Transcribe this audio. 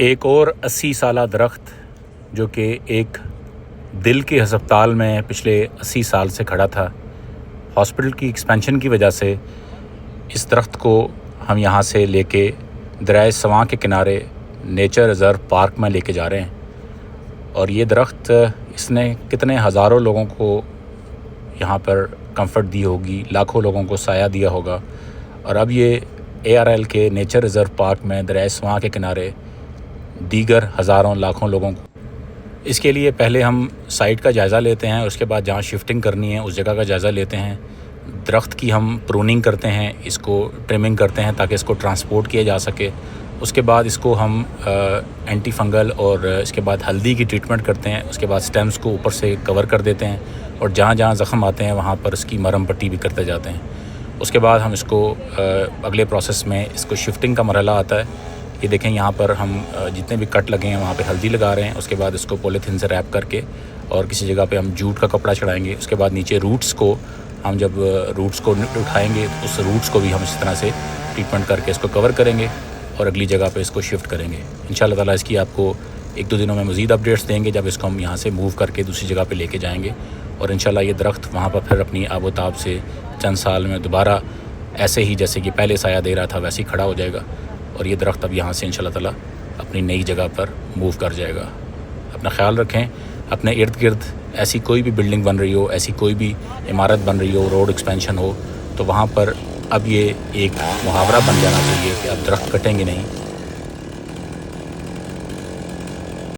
ایک اور 80 سالہ درخت جو کہ ایک دل کے ہسپتال میں پچھلے 80 سال سے کھڑا تھا، ہاسپٹل کی ایکسپینشن کی وجہ سے اس درخت کو ہم یہاں سے لے کے دریائے سواں کے کنارے نیچر ریزرو پارک میں لے کے جا رہے ہیں۔ اور یہ درخت اس نے کتنے ہزاروں لوگوں کو یہاں پر کمفرٹ دی ہوگی، لاکھوں لوگوں کو سایہ دیا ہوگا۔ اور اب یہ ARL کے نیچر ریزرو پارک میں دریائے سواں کے کنارے دیگر ہزاروں لاکھوں لوگوں کو، اس کے لیے پہلے ہم سائٹ کا جائزہ لیتے ہیں، اس کے بعد جہاں شفٹنگ کرنی ہے اس جگہ کا جائزہ لیتے ہیں، درخت کی ہم پروننگ کرتے ہیں، اس کو ٹرمنگ کرتے ہیں تاکہ اس کو ٹرانسپورٹ کیا جا سکے۔ اس کے بعد اس کو ہم اینٹی فنگل اور اس کے بعد ہلدی کی ٹریٹمنٹ کرتے ہیں، اس کے بعد سٹیمز کو اوپر سے کور کر دیتے ہیں اور جہاں جہاں زخم آتے ہیں وہاں پر اس کی مرہم پٹی بھی کرتے جاتے ہیں۔ اس کے بعد ہم اس کو اگلے پروسیس میں اس کو شفٹنگ کا مرحلہ آتا ہے۔ یہ دیکھیں یہاں پر ہم جتنے بھی کٹ لگے ہیں وہاں پہ ہلدی لگا رہے ہیں، اس کے بعد اس کو پولیتھین سے ریپ کر کے اور کسی جگہ پہ ہم جوٹ کا کپڑا چڑھائیں گے۔ اس کے بعد نیچے روٹس کو ہم جب روٹس کو اٹھائیں گے اس روٹس کو بھی ہم اس طرح سے ٹریٹمنٹ کر کے اس کو کور کریں گے اور اگلی جگہ پہ اس کو شفٹ کریں گے۔ انشاءاللہ تعالیٰ اس کی آپ کو 1-2 دنوں میں مزید اپڈیٹس دیں گے جب اس کو ہم یہاں سے موو کر کے دوسری جگہ پہ لے کے جائیں گے، اور انشاءاللہ یہ درخت وہاں پر پھر اپنی آب و تاب سے چند سال میں دوبارہ ایسے ہی جیسے کہ پہلے سایہ دے رہا تھا ویسے ہی کھڑا ہو جائے گا، اور یہ درخت اب یہاں سے انشاءاللہ تعالیٰ اپنی نئی جگہ پر موو کر جائے گا۔ اپنا خیال رکھیں، اپنے ارد گرد ایسی کوئی بھی بلڈنگ بن رہی ہو، ایسی کوئی بھی عمارت بن رہی ہو، روڈ ایکسپینشن ہو، تو وہاں پر اب یہ ایک محاورہ بن جانا چاہیے کہ اب درخت کٹیں گے نہیں،